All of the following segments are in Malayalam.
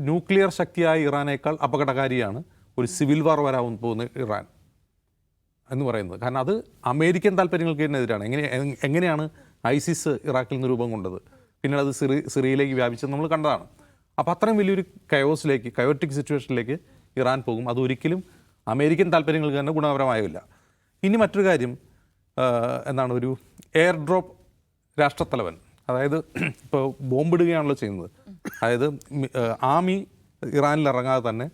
ന്യൂക്ലിയർ ശക്തിയായ ഇറാനേക്കാൾ അപകടകാരിയാണ് ഒരു സിവിൽ വാർ വരാൻ പോകുന്ന ഇറാൻ എന്ന് പറയുന്നത്. കാരണം അത് അമേരിക്കൻ താല്പര്യങ്ങൾക്ക് എതിരാണ്. എങ്ങനെയാണ് ഐസിസ് ഇറാഖിൽ നിന്ന് രൂപം കൊണ്ടത്, പിന്നീട് അത് സിറിയയിലേക്ക് വ്യാപിച്ചത് നമ്മൾ കണ്ടതാണ്. അപ്പോൾ അത്രയും വലിയൊരു കയോട്ടിക് സിറ്റുവേഷനിലേക്ക് ഇറാൻ പോകും. അതൊരിക്കലും അമേരിക്കൻ താല്പര്യങ്ങൾക്ക് തന്നെ ഗുണപരമായില്ല. ഇനി മറ്റൊരു കാര്യം എന്താണ്, ഒരു എയർ ഡ്രോപ്പ് രാഷ്ട്രത്തലവൻ, അതായത് ഇപ്പോൾ ബോംബിടുകയാണല്ലോ ചെയ്യുന്നത്. അതായത് ആർമി ഇറാനിൽ ഇറങ്ങാതെ തന്നെ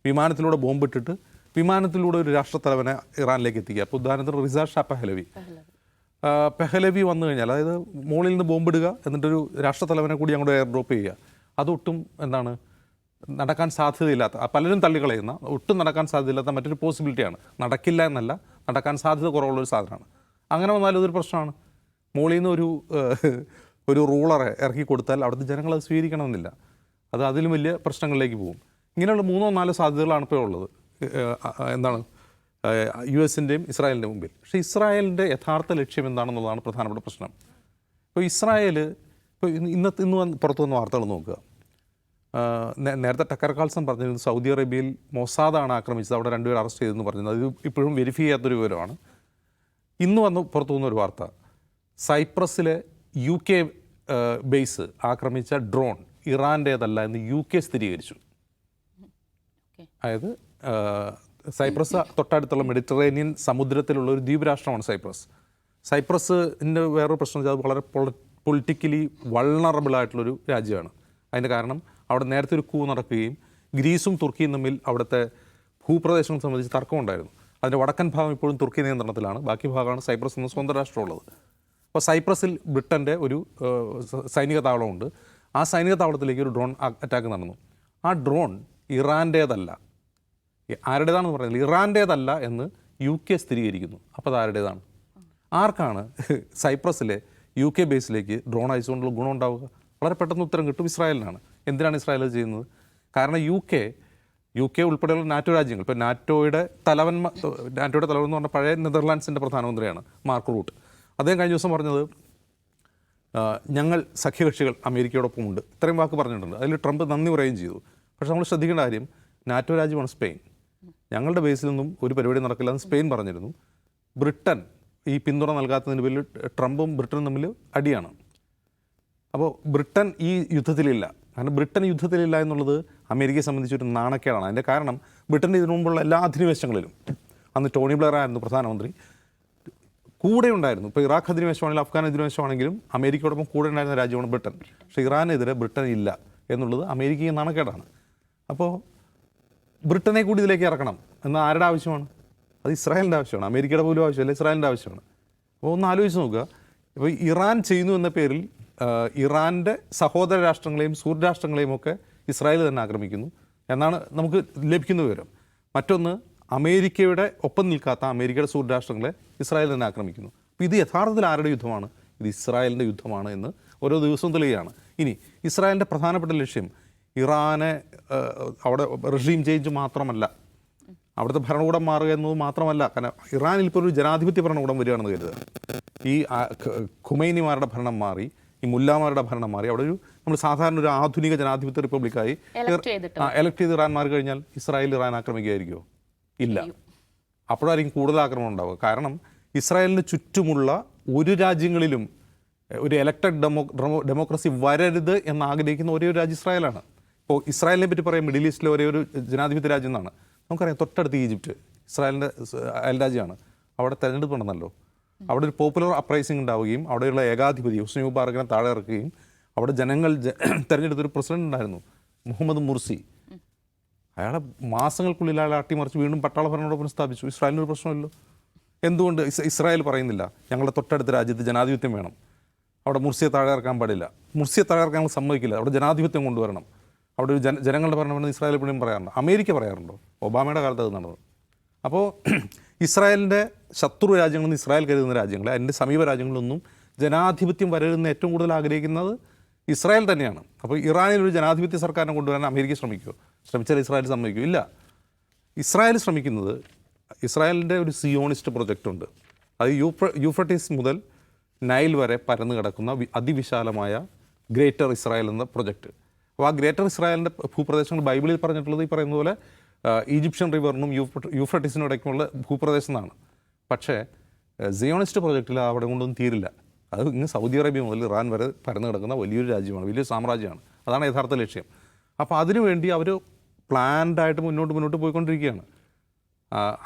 വിമാനത്തിലൂടെ ബോംബിട്ടിട്ട് വിമാനത്തിലൂടെ ഒരു രാഷ്ട്രത്തലവനെ ഇറാനിലേക്ക് എത്തിക്കുക. അപ്പോൾ ഉദാഹരണത്തിന് റിസ ഷാ പെഹലവി വന്നു കഴിഞ്ഞാൽ, അതായത് മുകളിൽ നിന്ന് ബോംബിടുക, എന്നിട്ടൊരു രാഷ്ട്രത്തലവനെ കൂടി അങ്ങോട്ട് എയർ ഡ്രോപ്പ് ചെയ്യുക, അതൊട്ടും എന്താണ് നടക്കാൻ സാധ്യതയില്ലാത്ത, പലരും തള്ളിക്കളയുന്ന, ഒട്ടും നടക്കാൻ സാധ്യതയില്ലാത്ത മറ്റൊരു പോസിബിലിറ്റിയാണ്. നടക്കില്ല എന്നല്ല, നടക്കാൻ സാധ്യത കുറവുള്ളൊരു സാധനമാണ്. അങ്ങനെ വന്നാലും ഇതൊരു പ്രശ്നമാണ്. മുകളിൽ നിന്ന് ഒരു റൂളറെ ഇറക്കി കൊടുത്താൽ അവിടുത്തെ ജനങ്ങൾ അത് സ്വീകരിക്കണമെന്നില്ല. അത് അതിലും വലിയ പ്രശ്നങ്ങളിലേക്ക് പോകും. ഇങ്ങനെയുള്ള 3-4 സാധ്യതകളാണ് ഇപ്പോൾ ഉള്ളത്. എന്താണ് യു എസിൻ്റെയും ഇസ്രായേലിൻ്റെ മുമ്പിൽ. പക്ഷേ ഇസ്രായേലിൻ്റെ യഥാർത്ഥ ലക്ഷ്യം എന്താണെന്നുള്ളതാണ് പ്രധാനപ്പെട്ട പ്രശ്നം. ഇപ്പോൾ ഇസ്രായേൽ ഇന്ന് പുറത്തു വന്ന വാർത്തകൾ നോക്കുക. നേരത്തെ ടക്കർ കാൾസൺ പറഞ്ഞിരുന്നു സൗദി അറേബ്യയിൽ മൊസാദാണ് ആക്രമിച്ചത്, അവിടെ 2 പേർ അറസ്റ്റ് ചെയ്തെന്ന് പറഞ്ഞത്. അത് ഇപ്പോഴും വെരിഫൈ ചെയ്യാത്തൊരു വിവരമാണ്. ഇന്ന് പുറത്തു വന്നൊരു വാർത്ത, സൈപ്രസിലെ UK ബേസ് ആക്രമിച്ച ഡ്രോൺ ഇറാൻ്റേതല്ല എന്ന് UK സ്ഥിരീകരിച്ചു. അതായത് സൈപ്രസ് തൊട്ടടുത്തുള്ള മെഡിറ്ററേനിയൻ സമുദ്രത്തിലുള്ള ഒരു ദ്വീപ് രാഷ്ട്രമാണ് സൈപ്രസിൻ്റെ വേറൊരു പ്രശ്നം വെച്ചാൽ അത് വളരെ പൊളിറ്റിക്കലി വൾണറബിൾ ആയിട്ടുള്ളൊരു രാജ്യമാണ്. അതിൻ്റെ കാരണം അവിടെ നേരത്തെ ഒരു കൂ നടക്കുകയും ഗ്രീസും തുർക്കിയും തമ്മിൽ അവിടുത്തെ ഭൂപ്രദേശങ്ങൾ സംബന്ധിച്ച് തർക്കമുണ്ടായിരുന്നു. അതിൻ്റെ വടക്കൻ ഭാഗം ഇപ്പോഴും തുർക്കി നിയന്ത്രണത്തിലാണ്, ബാക്കി ഭാഗമാണ് സൈപ്രസ് എന്ന സ്വന്തം രാഷ്ട്രമുള്ളത്. അപ്പോൾ സൈപ്രസിൽ ബ്രിട്ടൻ്റെ ഒരു സൈനിക താവളമുണ്ട്. ആ സൈനിക താവളത്തിലേക്ക് ഒരു ഡ്രോൺ അറ്റാക്ക് നടന്നു. ആ ഡ്രോൺ ഇറാൻ്റേതല്ല, ആരുടേതാണെന്ന് പറയുന്നത് ഇറാൻ്റേതല്ല എന്ന് UK സ്ഥിരീകരിക്കുന്നു. അപ്പോൾ അത് ആരുടേതാണ്? ആർക്കാണ് സൈപ്രസിലെ UK ബേസിലേക്ക് ഡ്രോൺ അയച്ചുകൊണ്ടുള്ള ഗുണം ഉണ്ടാവുക? വളരെ പെട്ടെന്ന് ഉത്തരം കിട്ടും, ഇസ്രായേലിനാണ്. എന്തിനാണ് ഇസ്രായേൽ അത് ചെയ്യുന്നത്? കാരണം UK ഉൾപ്പെടെയുള്ള നാറ്റോ രാജ്യങ്ങൾ, ഇപ്പോൾ നാറ്റോയുടെ തലവൻ എന്ന് പറഞ്ഞാൽ പഴയ നെതർലാൻഡ്സിൻ്റെ പ്രധാനമന്ത്രിയാണ് മാർക്ക് റൂട്ട്. അദ്ദേഹം കഴിഞ്ഞ ദിവസം പറഞ്ഞത് ഞങ്ങൾ സഖ്യകക്ഷികൾ അമേരിക്കയോടൊപ്പം ഉണ്ട്, ഇത്രയും വാക്ക് പറഞ്ഞിട്ടുണ്ട്. അതിൽ ട്രംപ് നന്ദി പറയുകയും ചെയ്തു. പക്ഷേ നമ്മൾ ശ്രദ്ധിക്കേണ്ട കാര്യം, നാറ്റോ രാജ്യമാണ് സ്പെയിൻ. ഞങ്ങളുടെ ബേസിൽ നിന്നും ഒരു പരിപാടി നടക്കില്ല എന്ന് സ്പെയിൻ പറഞ്ഞിരുന്നു. ബ്രിട്ടൻ ഈ പിന്തുണ നൽകാത്തതിന് പേരിൽ ട്രംപും ബ്രിട്ടനും തമ്മിൽ അടിയാണ്. അപ്പോൾ ബ്രിട്ടൻ ഈ യുദ്ധത്തിലില്ല. കാരണം ബ്രിട്ടൻ യുദ്ധത്തിലില്ല എന്നുള്ളത് അമേരിക്കയെ സംബന്ധിച്ചൊരു നാണക്കേടാണ്. അതിൻ്റെ കാരണം ബ്രിട്ടൻ്റെ ഇതിനു മുമ്പുള്ള എല്ലാ അധിനിവേശങ്ങളിലും, അന്ന് ടോണി ബ്ലെയർ ആയിരുന്നു പ്രധാനമന്ത്രി, കൂടെ ഉണ്ടായിരുന്നു. ഇപ്പോൾ ഇറാഖ് അധിനിവേശമാണെങ്കിലും അഫ്ഗാൻ അധിനിവേശമാണെങ്കിലും അമേരിക്കയോടൊപ്പം കൂടെ ഉണ്ടായിരുന്ന രാജ്യമാണ് ബ്രിട്ടൻ. പക്ഷേ ഇറാനെതിരെ ബ്രിട്ടൻ ഇല്ല എന്നുള്ളത് അമേരിക്കയെ നാണക്കേടാണ്. അപ്പോൾ ബ്രിട്ടനെ കൂടി ഇതിലേക്ക് ഇറക്കണം എന്ന ആരുടെ ആവശ്യമാണ്? അത് ഇസ്രായേലിൻ്റെ ആവശ്യമാണ്. അമേരിക്കയുടെ പോലും ആവശ്യമല്ല, ഇസ്രായേലിൻ്റെ ആവശ്യമാണ്. അപ്പോൾ ഒന്ന് ആലോചിച്ച് നോക്കുക. ഇപ്പോൾ ഇറാൻ ചെയ്യുന്നു എന്ന പേരിൽ ഇറാൻ്റെ സഹോദര രാഷ്ട്രങ്ങളെയും സുഹൃത്ത് രാഷ്ട്രങ്ങളെയും ഒക്കെ ഇസ്രായേൽ തന്നെ ആക്രമിക്കുന്നു എന്നാണ് നമുക്ക് ലഭിക്കുന്ന വിവരം. മറ്റൊന്ന്, അമേരിക്കയുടെ ഒപ്പം നിൽക്കാത്ത അമേരിക്കയുടെ സുഹൃത്ത് രാഷ്ട്രങ്ങളെ ഇസ്രായേൽ തന്നെ ആക്രമിക്കുന്നു. അപ്പോൾ ഇത് യഥാർത്ഥത്തിൽ ആരുടെ യുദ്ധമാണ്? ഇത് ഇസ്രായേലിൻ്റെ യുദ്ധമാണ് എന്ന് ഓരോ ദിവസവും തെളിയുകയാണ്. ഇനി ഇസ്രായേലിൻ്റെ പ്രധാനപ്പെട്ട ലക്ഷ്യം ഇറാനെ അവിടെ റെഷീം ചേഞ്ച് മാത്രമല്ല, അവിടുത്തെ ഭരണകൂടം മാറുക എന്നത് മാത്രമല്ല. കാരണം ഇറാനിൽ ഇപ്പോൾ ഒരു ജനാധിപത്യ ഭരണകൂടം വരികയാണെന്ന് കരുതുക. ഈ ഖുമൈനിമാരുടെ ഭരണം മാറി, ഈ മുല്ലാമാരുടെ ഭരണം മാറി, അവിടെ നമ്മൾ സാധാരണ ഒരു ആധുനിക ജനാധിപത്യ റിപ്പബ്ലിക്കായി എലക്ട് ചെയ്ത് ഇറാൻ മാറി കഴിഞ്ഞാൽ ഇറാൻ ആക്രമിക്കുകയായിരിക്കുമോ? ഇല്ല. അപ്പോഴായിരിക്കും കൂടുതൽ ആക്രമണം ഉണ്ടാവുക. കാരണം ഇസ്രായേലിന് ചുറ്റുമുള്ള ഒരു രാജ്യങ്ങളിലും ഒരു എലക്റ്റഡ് ഡെമോക്രസി വരരുത് എന്ന് ആഗ്രഹിക്കുന്ന ഒരേ ഒരു രാജ്യം ഇസ്രായേലാണ്. ഇപ്പോൾ ഇസ്രായേലിനെ പറ്റി പറയാം മിഡിൽ ഈസ്റ്റിലെ ഒരേ ഒരു ജനാധിപത്യ രാജ്യം എന്നാണ്. നമുക്കറിയാം തൊട്ടടുത്ത് ഈജിപ്റ്റ് ഇസ്രായേലിൻ്റെ അയൽരാജ്യമാണ്. അവിടെ തെരഞ്ഞെടുപ്പ് നടന്നല്ലോ. അവിടെ ഒരു പോപ്പുലർ അപ്രൈസിംഗ് ഉണ്ടാവുകയും അവിടെയുള്ള ഏകാധിപതി ഹുസ്നി മുബാറക്കിനെ താഴെ ഇറക്കുകയും അവിടെ ജനങ്ങൾ തിരഞ്ഞെടുത്തൊരു പ്രസിഡന്റ് ഉണ്ടായിരുന്നു, മുഹമ്മദ് മുർസി. അയാളെ മാസങ്ങൾക്കുള്ളിൽ അയാളെ അട്ടിമറിച്ച് വീണ്ടും പട്ടാള ഭരണകൂടം പുനഃസ്ഥാപിച്ചു. ഇസ്രായേലിനൊരു പ്രശ്നമില്ലല്ലോ. എന്തുകൊണ്ട് ഇസ്രായേൽ പറയുന്നില്ല ഞങ്ങളുടെ തൊട്ടടുത്ത രാജ്യത്ത് ജനാധിപത്യം വേണം, അവിടെ മുർസിയെ താഴെ ഇറക്കാൻ പാടില്ല, മുർസിയെ താഴെ ഇറക്കാൻ ഞങ്ങൾ സമ്മതിക്കില്ല, അവിടെ ജനാധിപത്യം കൊണ്ടുവരണം, അവിടെ ഒരു ജനങ്ങളുടെ ഭരണം ഇസ്രായേൽ എപ്പോഴും പറയാറുണ്ട്. അമേരിക്ക പറയാറുണ്ടോ? ഒബാമയുടെ കാലത്ത് അത് നടന്നത്. അപ്പോൾ ഇസ്രായേലിൻ്റെ ശത്രു രാജ്യങ്ങളെന്ന് ഇസ്രായേൽ കരുതുന്ന രാജ്യങ്ങളെ, അതിൻ്റെ സമീപ രാജ്യങ്ങളിലൊന്നും ജനാധിപത്യം വരരുതെന്ന് ഏറ്റവും കൂടുതൽ ആഗ്രഹിക്കുന്നത് ഇസ്രായേൽ തന്നെയാണ്. അപ്പോൾ ഇറാനിൽ ഒരു ജനാധിപത്യ സർക്കാരിനെ കൊണ്ടുവരാൻ അമേരിക്ക ശ്രമിച്ചാൽ ഇസ്രായേൽ സമ്മതിക്കുമോ? ഇല്ല. ഇസ്രായേൽ ശ്രമിക്കുന്നത്, ഇസ്രായേലിൻ്റെ ഒരു സിയോണിസ്റ്റ് പ്രൊജക്റ്റ് ഉണ്ട്. അത് യൂഫ്രട്ടീസ് മുതൽ നൈൽ വരെ പരന്നു കിടക്കുന്ന അതിവിശാലമായ ഗ്രേറ്റർ ഇസ്രായേൽ എന്ന പ്രൊജക്റ്റ്. അപ്പോൾ ആ ഗ്രേറ്റർ ഇസ്രായേലിൻ്റെ ഭൂപ്രദേശങ്ങൾ ബൈബിളിൽ പറഞ്ഞിട്ടുള്ളത് ഈ പറയുന്ന പോലെ ഈജിപ്ഷ്യൻ റിവറിനും യൂഫ്രട്ടീസിനും ഇടയ്ക്കുമുള്ള ഭൂപ്രദേശം എന്നാണ്. പക്ഷേ സിയോണിസ്റ്റ് പ്രോജക്റ്റിൽ അവിടെ കൊണ്ടൊന്നും തീരില്ല. അത് ഇങ്ങ് സൗദി അറേബ്യ മുതൽ ഇറാൻ വരെ പരന്നു കിടക്കുന്ന വലിയൊരു രാജ്യമാണ്, വലിയൊരു സാമ്രാജ്യമാണ്. അതാണ് യഥാർത്ഥ ലക്ഷ്യം. അപ്പോൾ അതിനുവേണ്ടി അവർ പ്ലാൻഡായിട്ട് മുന്നോട്ട് പോയിക്കൊണ്ടിരിക്കുകയാണ്.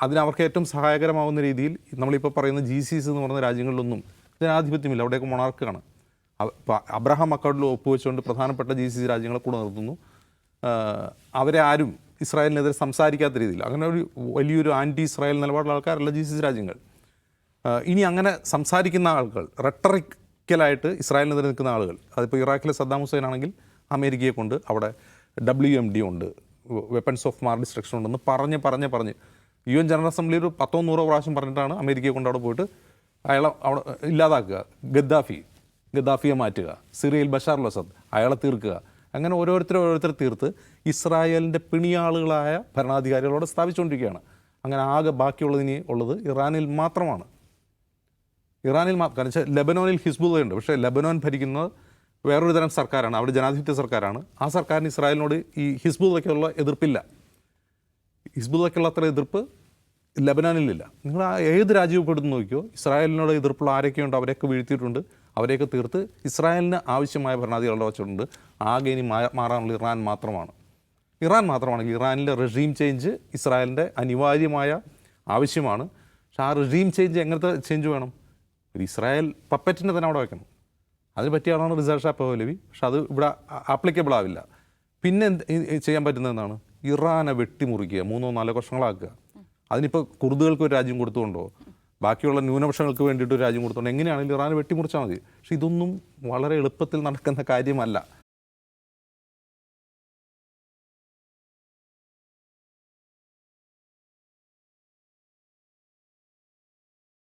അതിനവർക്ക് ഏറ്റവും സഹായകരമാവുന്ന രീതിയിൽ നമ്മളിപ്പോൾ പറയുന്ന GCC എന്ന് പറയുന്ന രാജ്യങ്ങളിലൊന്നും ജനാധിപത്യമില്ല, അവിടെയൊക്കെ മൊണാർക്കാണ്. അബ്രഹാം അക്കൗണ്ടിൽ ഒപ്പുവെച്ചുകൊണ്ട് പ്രധാനപ്പെട്ട GCC രാജ്യങ്ങളെ കൂടെ നിർത്തുന്നു. അവരെ ആരും ഇസ്രായേലിനെതിരെ സംസാരിക്കാത്ത രീതിയിൽ, അങ്ങനെ ഒരു വലിയൊരു ആൻറ്റി ഇസ്രായേൽ നിലപാടുള്ള ആൾക്കാരല്ല GCC രാജ്യങ്ങൾ. ഇനി അങ്ങനെ സംസാരിക്കുന്ന ആളുകൾ, റെട്ടറിക്കലായിട്ട് ഇസ്രായേലിനെതിരെ നിൽക്കുന്ന ആളുകൾ, അതിപ്പോൾ ഇറാഖിലെ സദ്ദാം ഹുസൈൻ ആണെങ്കിൽ അമേരിക്കയെ കൊണ്ട് അവിടെ WMD ഉണ്ട്, വെപ്പൺസ് ഓഫ് മാസ് ഡിസ്ട്രക്ഷൻ ഉണ്ടെന്ന് പറഞ്ഞ് UN ജനറൽ അസംബ്ലി ഒരു 10-100 പ്രാവശ്യം പറഞ്ഞിട്ടാണ് അമേരിക്കയെ കൊണ്ട് അവിടെ പോയിട്ട് അയാളെ അവിടെ ഇല്ലാതാക്കുക, ഗദ്ദാഫിയെ മാറ്റുക, സിറിയയിൽ ബഷാർ അൽ അസദ് അയാളെ തീർക്കുക. അങ്ങനെ ഓരോരുത്തർ തീർത്ത് ഇസ്രായേലിൻ്റെ പിണിയാളുകളായ ഭരണാധികാരികളോട് സ്ഥാപിച്ചുകൊണ്ടിരിക്കുകയാണ്. അങ്ങനെ ആകെ ബാക്കിയുള്ളതിന് ഉള്ളത് ഇറാനിൽ മാത്രമാണ്. കാരണം വെച്ചാൽ ലെബനോനിൽ ഹിസ്ബുള്ളയുണ്ട്, പക്ഷേ ലെബനോൻ ഭരിക്കുന്നത് വേറൊരു തരം സർക്കാരാണ്, അവിടെ ജനാധിപത്യ സർക്കാരാണ്. ആ സർക്കാരിന് ഇസ്രായേലിനോട് ഈ ഹിസ്ബുള്ളയ്ക്കുള്ള എതിർപ്പില്ല. ഹിസ്ബുള്ളയ്ക്കുള്ള അത്ര എതിർപ്പ് ലെബനാനിലില്ല. നിങ്ങൾ ആ ഏത് രാജ്യവും പെടുന്നു നോക്കിയോ, ഇസ്രായേലിനോട് എതിർപ്പുള്ള ആരൊക്കെയുണ്ട് അവരെയൊക്കെ വീഴ്ത്തിയിട്ടുണ്ട്, അവരെയൊക്കെ തീർത്ത് ഇസ്രായേലിന് ആവശ്യമായ ഭരണാധികാരികളുടെ വച്ചിട്ടുണ്ട്. ആകെ ഇനി മാറാനുള്ള ഇറാൻ മാത്രമാണെങ്കിൽ ഇറാനിലെ റെജീം ചേഞ്ച് ഇസ്രായേലിൻ്റെ അനിവാര്യമായ ആവശ്യമാണ്. പക്ഷേ ആ റെജീം ചേഞ്ച് എങ്ങനത്തെ ചേഞ്ച് വേണം? ഒരു ഇസ്രായേൽ പപ്പറ്റിനെ തന്നെ അവിടെ വയ്ക്കണം. അതിന് പറ്റിയ ആളാണ് റിസ ഷാ പഹ്ലവി. പക്ഷെ അത് ഇവിടെ ആപ്ലിക്കബിൾ ആവില്ല. പിന്നെ ചെയ്യാൻ പറ്റുന്നതെന്നാണ് ഇറാനെ വെട്ടിമുറിക്കുക, 3-4 വർഷങ്ങളാക്കുക. അതിനിപ്പോൾ കുർദുകൾക്ക് ഒരു രാജ്യം കൊടുത്തുകൊണ്ടോ ബാക്കിയുള്ള ന്യൂനപക്ഷങ്ങൾക്ക് വേണ്ടിയിട്ട് ഒരു രാജ്യം കൊടുത്തുകൊണ്ടോ എങ്ങനെയാണെങ്കിലും ഇറാനെ വെട്ടിമുറിച്ചാൽ മതി. പക്ഷേ ഇതൊന്നും വളരെ എളുപ്പത്തിൽ നടക്കുന്ന കാര്യമല്ല.